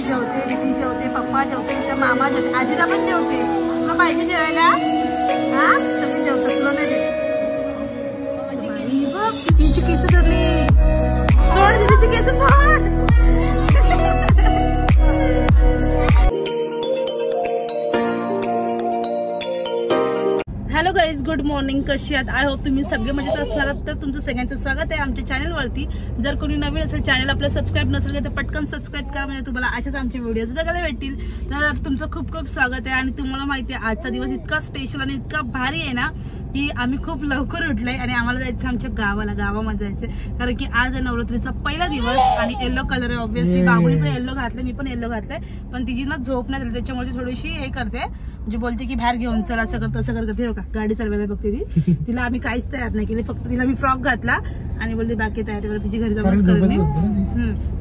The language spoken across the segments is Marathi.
जेवते, विधी जेवते, पप्पा जेवते, तिचा मामा जेवते, आजीला पण जेवते. तुला पाहिजे जेवायला? हा सगळी जेवतात, तुला नाही देत. तिची केस धरली, सोड तिची केस सोड. Hello guys, good morning. कशी आहात? आय होप तुम्ही सगळे मजेत असणार. तर तुमचं सगळ्यांचं स्वागत आहे आमच्या चॅनलवरती. जर कोणी नवीन असेल, चॅनल आपलं सबस्क्राईब नसेल तर पटकन सबस्क्राईब करा, म्हणजे तुम्हाला अशाच आमचे व्हिडिओज बघायला भेटतील. तर तुमचं खूप खूप स्वागत आहे. आणि तुम्हाला माहिती आहे आजचा दिवस इतका स्पेशल आणि इतका भारी आहे ना की आम्ही खूप लवकर उठलोय आणि आम्हाला जायचं आमच्या गावामध्ये जायचं, कारण की आज आहे नवरात्रीचा पहिला दिवस आणि येल्लो कलर आहे. ऑब्व्हियसली बाबूने पण येल्लो घातलंय, मी पण येल्लो घातलंय, पण तिची ना झोप नाही झाली, त्याच्यामुळे ती थोडीशी हे करते, म्हणजे बोलते की बाहेर घेऊन चल, असं करत तसं करते. हो का, गाडी चालवायला बघते ती. तिला आम्ही काहीच तयार नाही केले, फक्त तिला मी फ्रॉक घातला आणि बोलते बाकी तयारी वगैरे तिची घरी जाऊनच करणे.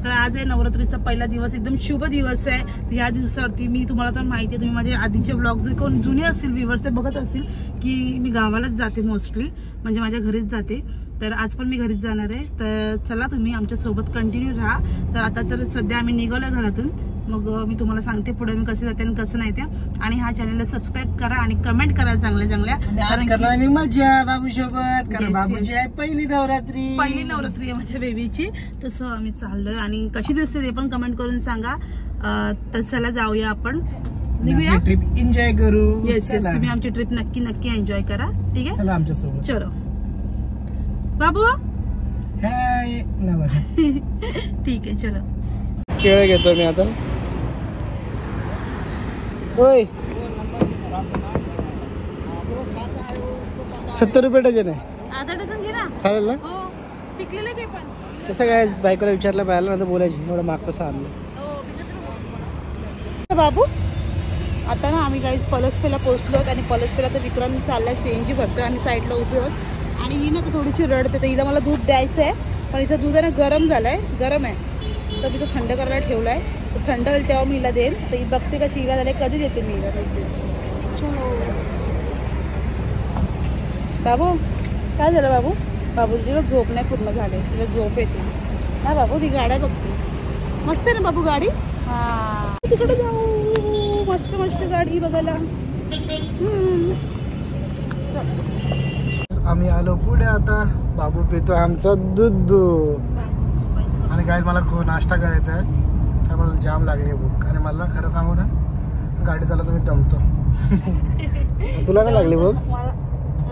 तर आज आहे नवरात्रीचा पहिला दिवस, एकदम शुभ दिवस आहे. तर या दिवसावरती मी तुम्हाला तर माहिती आहे, तुम्ही माझे आधीचे व्लॉग्स कोण जुने असतील व्ह्यूअर्स ते बघत असतील की मी गावालाच जाते मोस्टली, म्हणजे माझ्या घरीच जाते. तर आज पण मी घरीच जाणार आहे. तर चला तुम्ही आमच्या सोबत कंटिन्यू राहा. तर आता तर सध्या आम्ही निघालोय घरातून, मग मी तुम्हाला सांगते पुढे मी कसे जाते आणि कसं नाही ते. आणि हा चॅनलला सबस्क्राईब करा आणि कमेंट करा चांगल्या चांगल्या, कारण मी मजा बाबू सोबत, कारण बाबूची आहे पहिली नवरात्री आहे माझ्या बेबीची. तसं आम्ही चाललोय आणि कशी दिसते ते पण कमेंट करून सांगा. तर चला जाऊया, आपण निघूया, ट्रिप एन्जॉय करू. येस, तुम्ही आमची ट्रिप नक्की एन्जॉय करा. ठीक आहे, चला आमच्या सोबत. चलो बाबू. ठीक आहे, चलो. केळ घेतो मी आता. होय, 70 रुपये डझन आहे. अर्धा डझन घे ना, चालेल ना? हो, पिकलेलं घे. पण कसं काय बायकोला विचारलं पाहिलं ना तर बोलायची एवढं माग कसं आणलं. बाबू आता ना आम्ही गाईज पलसपेला पोहोचलो आणि पलसपेला तर विक्रम चाललाय सीएनजी भरतोय, आम्ही साईडला उभे आहोत. आणि ही ना तर थोडीशी रडते, तर हिला मला दूध द्यायचं आहे, पण हिचं दूध आहे ना गरम झालंय, गरम आहे, तर मी तो थंड करायला ठेवलाय. तर थंड होईल तेव्हा मी हिला देईन. तर ही बघते कशी हिला झाले, कधी देते मी हिला. बाबू काय झालं बाबू? बाबूजीला झोप नाही पूर्ण झाले, तिला झोप येते ना बाबू. ती गाड्या बघते, मस्त आहे ना बाबू गाडी. हा तिकडे जाऊ, मस्त गाडी बघायला. आम्ही आलो पुढे. आता बाबू पितो आमचं दूध. आणि काय मला नाश्ता करायचा आहे, तर मला जाम लागली भूक. आणि मला खरं सांगू ना, गाडी चालवतो मी दमतो. तुला नाही लागली भूक?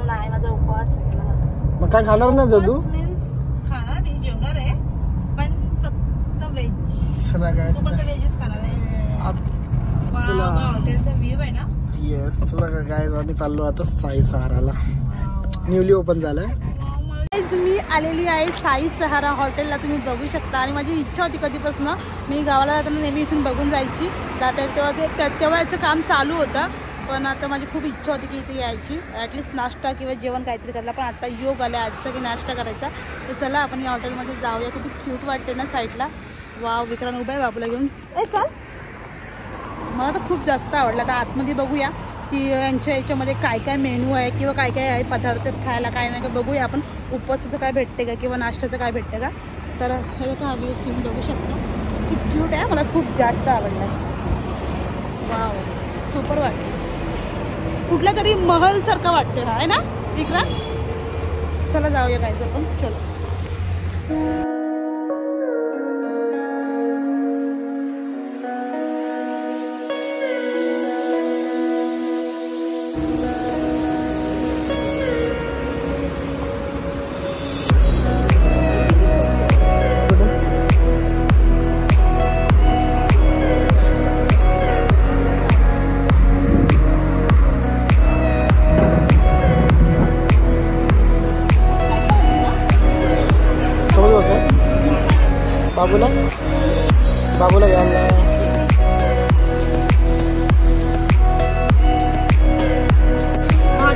नाही, माझा उपवास आहे. मग काय खाणार नाही तू? खाणार मी, जेवणार आहे, पण फक्त व्हेज. चला काय व्हेजच खाणार आहे. चला, हॉटेलचा व्ह्यू आहे ना. येस, चला काय आम्ही चाललो आता साई सहाराला. न्यूली ओपन झालंय. मी आलेली आहे साई सहारा हॉटेलला, तुम्ही बघू शकता. आणि माझी इच्छा होती कधीपासून, मी गावाला जाताना नेहमी इथून बघून जायची. तेव्हा याचं काम चालू होतं, पण आता माझी खूप इच्छा होती की इथे यायची, ॲटलिस्ट नाश्ता किंवा जेवण काहीतरी करायला. पण आता योग आला आजचा की नाश्ता करायचा. तर चला आपण या हॉटेलमध्ये जाऊया. किती क्यूट वाटते ना साईडला. वाव, विक्रांत उभा आहे बाबूला घेऊन. चाल, मला तर खूप जास्त आवडलं. आता आतमध्ये बघूया की यांच्या याच्यामध्ये काय काय मेनू आहे किंवा काय काय आहे पदार्थ खायला, काय नाही का बघूया आपण. उपवासाचं काय भेटते का किंवा नाश्त्याचं काय भेटते का. तर हे बघा, हा व्ह्यूज तुम्ही बघू शकता, खूप क्यूट आहे, मला खूप जास्त आवडलं. वाव, सुपर वाटते, कुठला तरी महल सारखा वाटते हा, आहे ना विक्रांत? चला जाऊया काय आपण, चलो. बाबूला घ्यायला.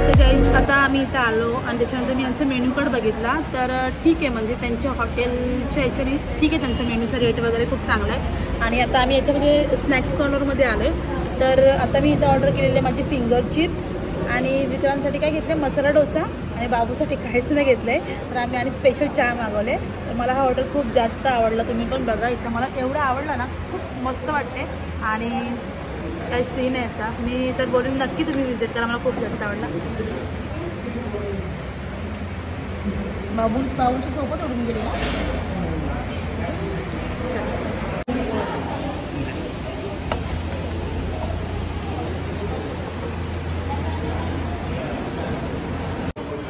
तर गाईज आता आम्ही इथं आलो आणि त्याच्यानंतर मी यांचा मेन्यू कार्ड बघितला. तर ठीक आहे, म्हणजे त्यांच्या हॉटेलच्या याच्याने ठीक आहे, त्यांचा मेन्यूचा रेट वगैरे खूप चांगला आहे. आणि आता आम्ही याच्यामध्ये स्नॅक्स कॉर्नरमध्ये आलो आहे. तर आता मी इथं ऑर्डर केलेले माझे फिंगर चिप्स आणि विक्रांतसाठी काय घेतले, मसाला डोसा आणि बाबूसाठी काहीच नाही घेतलंय, तर आम्ही आणि स्पेशल चहा मागवले. तर मला हा ऑर्डर खूप जास्त आवडला. तुम्ही पण बघा इथं, मला एवढं आवडलं ना, खूप मस्त वाटते. आणि काही सीन आहे याचा, मी तर बोलून नक्की तुम्ही विजिट करा, मला खूप जास्त आवडला. बाबूच्या सोबत उडून गेली ना.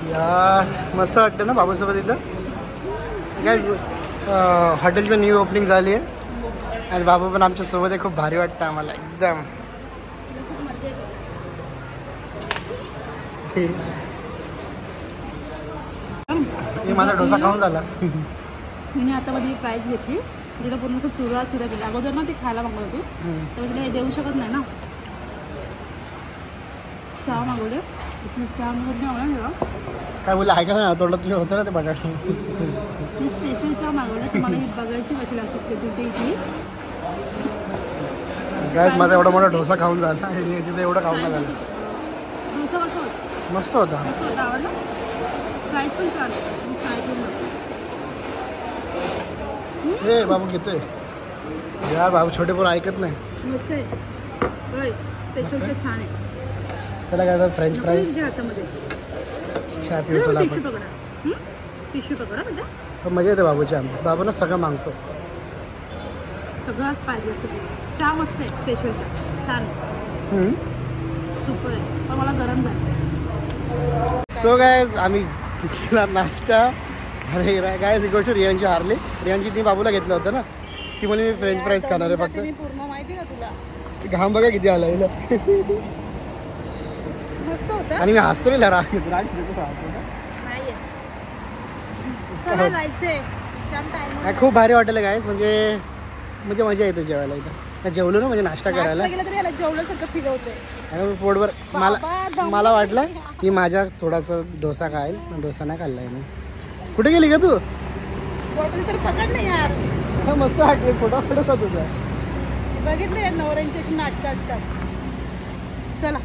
यार मस्त वाटतं ना बाबूसोबत इथं. काय हॉटेलची पण न्यू ओपनिंग झाली आहे आणि बाबू पण आमच्या सोबत आहे. खूप भारी वाटतं आम्हाला एकदम. मी माझा डोसा खाऊन झाला. मी आता मध्ये प्राईज घेतली, तिला पूर्ण खूप चुरा केली. अगोदर ना ती खायला मागवली होती, तर तिला हे देऊ शकत नाही ना. चहा मागवले, चहा मागवत नाही आवडला. काय बोललं ऐका ना, तोंडात तुम्ही होतं ना ते बटाटे. मी स्पेशल चहा मागवलं, तुम्हाला ही बघायची कशी लागते स्पेशलची इथली. गॅस माझा एवढा मोठा डोसा खाऊन झाला, तिथं एवढं खाऊन नाही झालं. डोसा कसं होतं? मस्त होता. मस्त होता, आवडला. प्राईस पण छान, फ्राय पण मस्त. हे बाबू घेतोय यार, बाबू छोटे पोरं ऐकत नाही. मस्त आहे, स्पेशल तर छान आहे. चला काय फ्रेंच फ्राईज हातामध्ये चहा पिऊ चला आपण. टिश्यू पकडा म्हणजे मजा येते बाबूच्या. बाबूला सगळं मागतो, सगळंच पाहिजे असं. चहा मस्त आहे, स्पेशल चहा छान आहे, सुपर आहे, पण मला गरम झालं. सो गायज आम्ही केला नाश्ता. अरे गायज ही गोष्ट रियांची हारली. रियांची ती बाबूला घेतलं होतं ना, ती म्हणे मी फ्रेंच फ्राईज खाणार आहे फक्त. पूर्ण माहिती ना तुला, घाम बघा किती आला हिला. मस्त होतं. आणि मी हसतो रे लहरा. चला जायचंय. खूप भारी हॉटेल आहे गायज, म्हणजे मजा येते जेवायला इथं. जेवलो ना म्हणजे नाश्ता करायला जेवल्यासारखं फील होतंय पोटभर. मला वाटलं की माझ्या थोडासा डोसा खाईल, पण डोसा नाही खाल्लाय मी. कुठे गेली का तू? बॉटल तर पकड नाही यार. मस्त वाटले, फोटो फोटो तुझा. बघितलं या नवऱ्यांची अशी नाटकं असतात. चला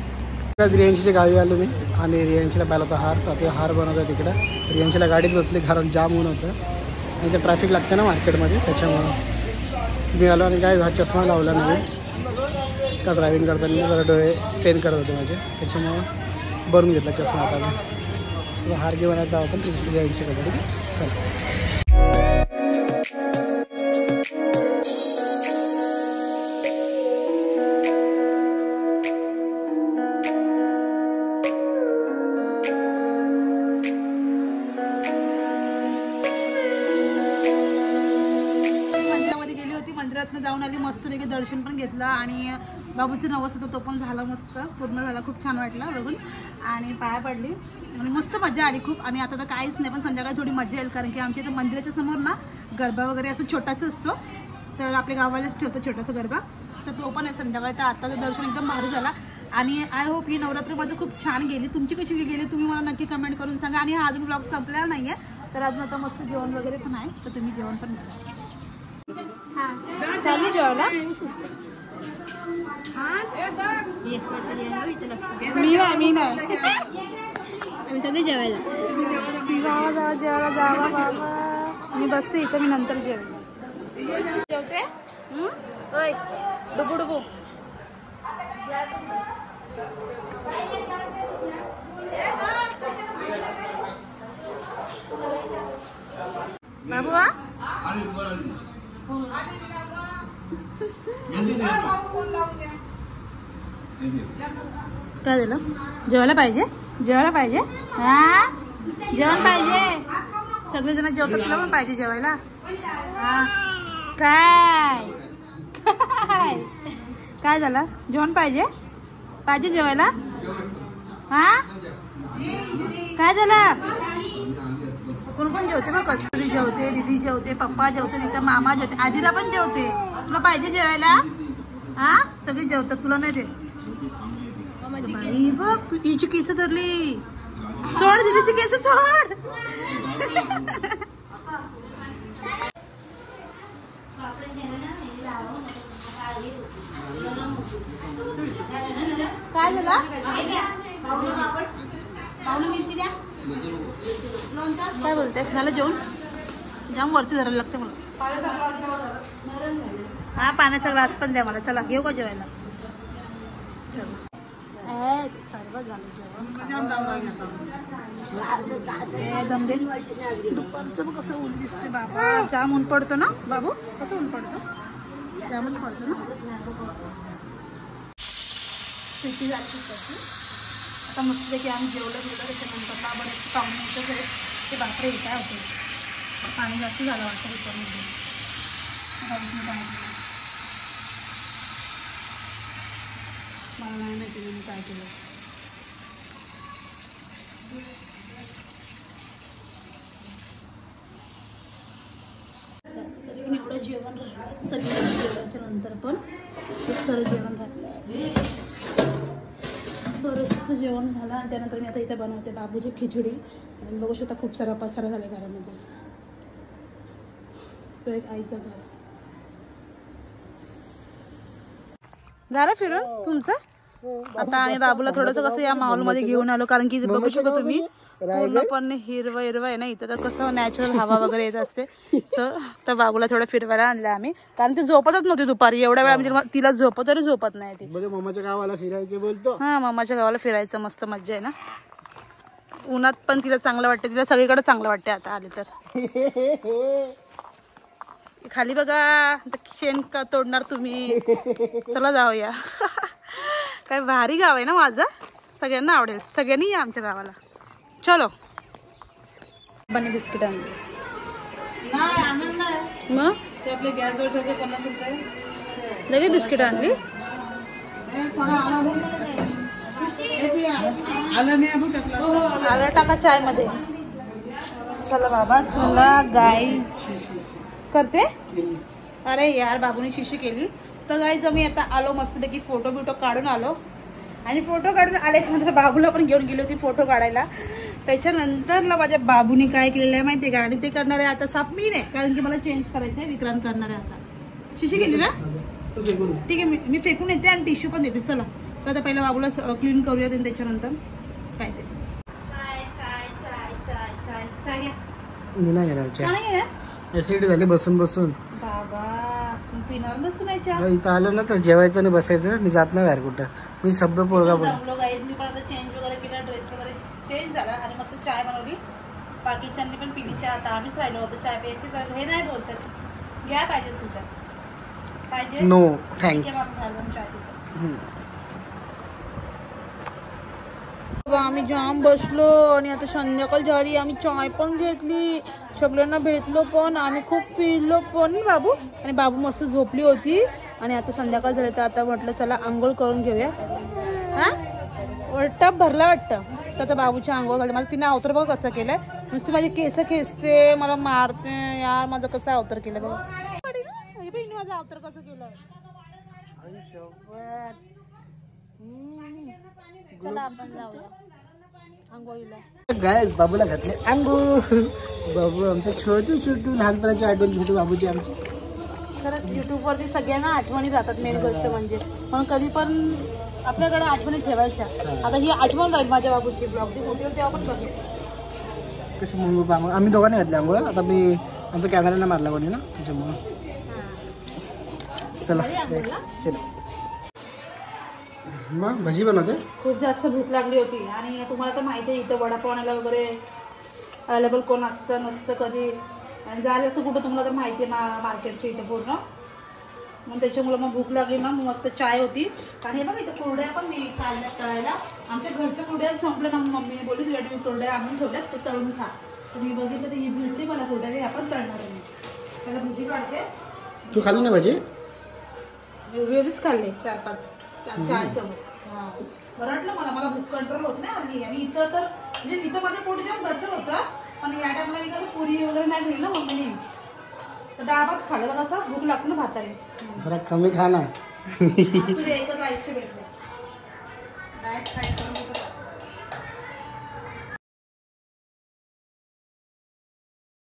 रियांशीच्या गावी आलो मी, आणि रियांशीला पाहिला होता हार, तर ते हार बनवतो तिकडं. रियांशीला गाडीत बसली, कारण जाम ऊन होतं आणि ते ट्रॅफिक लागतं ना मार्केटमध्ये, त्याच्यामुळं मी आलो. आणि काय हा चष्मा लावला नाही का, ड्रायव्हिंग करताना जरा डोळे पेन करत होते माझे, त्याच्यामुळं भरून घेतला चष्मा आता. हार घेऊन यायचा होता रियांशीकडे. चला मंदिरातनं जाऊन आली, मस्तपैकी दर्शन पण घेतलं. आणि बाबूचं नवस होतं, तो पण झाला, मस्त पूर्ण झाला. खूप छान वाटलं बघून, आणि पाया पडली आणि मस्त मजा आली खूप. आणि आता तर काहीच नाही, पण संध्याकाळी थोडी मजा येईल, कारण की आमच्या इथं मंदिराच्या समोर ना गरबा वगैरे असं छोटासा असतो, तर आपल्या गावालाच ठेवतो छोटासा गरबा, तर तो पण आहे संध्याकाळी. तर आताचं दर्शन एकदम भारी झाला. आणि आय होप ही नवरात्र माझं खूप छान गेली. तुमची कशी गेली तुम्ही मला नक्की कमेंट करून सांगा. आणि हा अजून ब्लॉग संपलेला नाही आहे, तर अजून आता मस्त जेवण वगैरे पण आहे, तर तुम्ही जेवण पण बघा. चालू जेवायला मी नाही जेवायला जावा बाबा. मी बसते इथं, मी नंतर जेवते. डुबू डुबू बाबू. काय झालं? जेवायला पाहिजे, जेवायला पाहिजे, हा जेवण पाहिजे. सगळेजण जेवतात, तुला पण पाहिजे जेवायला. काय काय काय झालं? जेवण पाहिजे, पाहिजे जेवायला. हा काय झालं? कोण कोण जेवते मग? कस्तुरी जेवते, दीदी जेवते, पप्पा जेवते, तिथं मामा जेवते, आजीरा पण जेवते. तुला पाहिजे जेवायला? हा सगळी जेवतात, तुला नाही दे. बघ तू हिची केस धरली. सोड दीदीची केस, सोड. काय झालं? मिरची द्या. काय बोलते झालं जेवण जाम वरती धरायला लागते मला हा पाण्याचा ग्लास पण द्या मला चला घेऊ का जेवायला सर्व झालं जेवण दुपारचं बघ कसं ऊन दिसते बाबा जाम ऊन पडतो ना बाबू कसं ऊन पडतो जामच पडतो ना शेती जायची आता मस्त की आम्ही जेवलं गेलं त्याच्यानंतर बरेच पाहुणे ते बापरे काय होते पाणी जास्त झालं वाटतं कुकरमध्ये मला नाही माहिती मी काय केलं एवढं जेवण राहिलं सगळ्या जेवणाच्या नंतर पण खूप सारं जेवण राहिलं बरंचसं जेवण झालं आणि त्यानंतर मी आता इथे बनवते बाबूची खिचडी आणि बघू शकता खूप सारा पसारा झाला घरामध्ये तो एक आईचं घर झालं फिरून तुमचं आता आम्ही बाबूला थोडंसं कसं या माहोलमध्ये घेऊन आलो कारण की बघू शकतो तुम्ही पूर्णपणे हिरवं हिरवं आहे ना इथं तर कसं नॅचरल हवा वगैरे येत असते तर बाबूला थोडं फिरवायला आणलं आम्ही कारण ती झोपतच नव्हती दुपारी एवढ्या वेळा आम्ही तिला झोपत तरी झोपत नाही ती मामाच्या गावाला फिरायचं बोलतो हा मामाच्या गावाला फिरायचं मस्त मज्जा आहे ना उन्हात पण तिला चांगलं वाटतं तिला सगळीकडे चांगलं वाटते आता आले तर खाली बघा शेण का तोडणार तुम्ही चला जाऊया काय भारी गाव आहे ना माझं सगळ्यांना आवडेल सगळ्यांनी या आमच्या गावाला चलो बने बिस्किट आणले मग ते आपले गॅसवर ठेवते 50 रुपये लगे बिस्किट आणली आलं टाका चाय मध्ये चला बाबा चला गाईज करते अरे यार बाबूने शिशी केली तर गाईज मी आता आलो मस्तपैकी फोटो बिटो काढून आलो आणि फोटो काढून आल्याच्यानंतर बाबूला पण घेऊन गेली होती फोटो काढायला त्याच्यानंतर माझ्या बाबूने काय केलेलं आहे माहितीये का आणि ते करणार आहे आता साप मी नाही कारण की मला चेंज करायचं आहे विक्रांत करणार आहे आता शिशी केली ना ठीक आहे मी फेकून येते आणि टिश्यू पण देते चला तर आता पहिला बाबूला क्लीन करूया आणि त्याच्यानंतर काय ते चाय घ्या मी नाही घेणार चहा ऍसिडिटी झाली बसून बसून बाबा पिणार नाही चहा इथं आलं ना तर जेवायचं आणि बसायचं मी जात नाही बाहेर कुठं मी शब्द पोरगा बोलतो गाईज मी पण आता चेंज वगैरे केला ड्रेस वगैरे चेंज झाला आणि मस्त चाय बनवली बाकीच्यांनी पण पिली चहा आता आम्हीच राहिलो होतो चाय प्यायची तर हे नाही बोलतात घ्या पाहिजे सुद्धा पाहिजे नो थँक्स आम्ही जाम बसलो आणि आता संध्याकाळ झाली आम्ही चाय पण घेतली सगळ्यांना भेटलो पण आम्ही खूप फिरलो पण बाबू आणि बाबू मस्त झोपली होती आणि आता संध्याकाळ झाली तर आता म्हटलं चला आंघोळ करून घेऊया हा टप भरला वाटतं तर आता बाबूची आंघोळ घालते माझं तिने अवतार बघ कसं केलंय नुसती माझे केस खेचते मला मारते यार माझं कसं अवतार केलं बघ माझं अवतार कसं केलं चला आपण जाऊया आंघोळीला गायस बाबूला घातले आंघोळ बाबू आमचं छोटू छोटू लहानपणाची आठवण छोटू बाबूची आमची खरंच युट्यूबवरती सगळ्यांना आठवणी राहतात मेन गोष्ट म्हणजे म्हणून कधी पण आपल्याकडे आठवणी ठेवायच्या आता ही आठवण राहील माझ्या बाबूची ब्लॉगची फोटो तेव्हा पण बघेल कशी मग आम्ही दोघांनी घातले आंघोळ आता मी आमचा कॅमेराला मारला कोणी ना त्याच्यामुळं चला चलो मग भजी बनवते खूप जास्त भूक लागली होती आणि तुम्हाला तर माहिती आहे इथं वडापावण्याला वगैरे अवेलेबल कोण असतं नसतं कधी आणि जायला असतं कुठं तुम्हाला तर माहिती आहे ना मार्केटच्या इथं पूर्ण मग त्याच्यामुळे मग भूक लागली ना मग मस्त चाय होती आणि हे बघ इथं कुरड्या पण मी काढल्या तळायला आमच्या घरच्या कुरड्या संपल्या ना मम्मीने बोलली तुझ्या मी कुरड्या आणून ठेवल्यात ते तळून खा तर मी बघितलं तर ही भेटली मला कुरड्या आपण तळणार आहे त्याला भजी काढते तू खाल्ली ना भजी वेळीच खाल्ले 4-5 चाय समोर बरं वाटलं मला भूक कंट्रोल होत नाही आली आणि इथं तर म्हणजे इथं माझ्या पोटी जेव्हा गचर होतं पण या टाइमला मी कसं पुरी वगैरे नाही ठेवली ना मम्मीने तर डाळ भात खाल्लं तर कसं भूक लागतो ना भाताने जरा कमी खा ना तुझे एकच आयुष्य भेटलं डाएट करून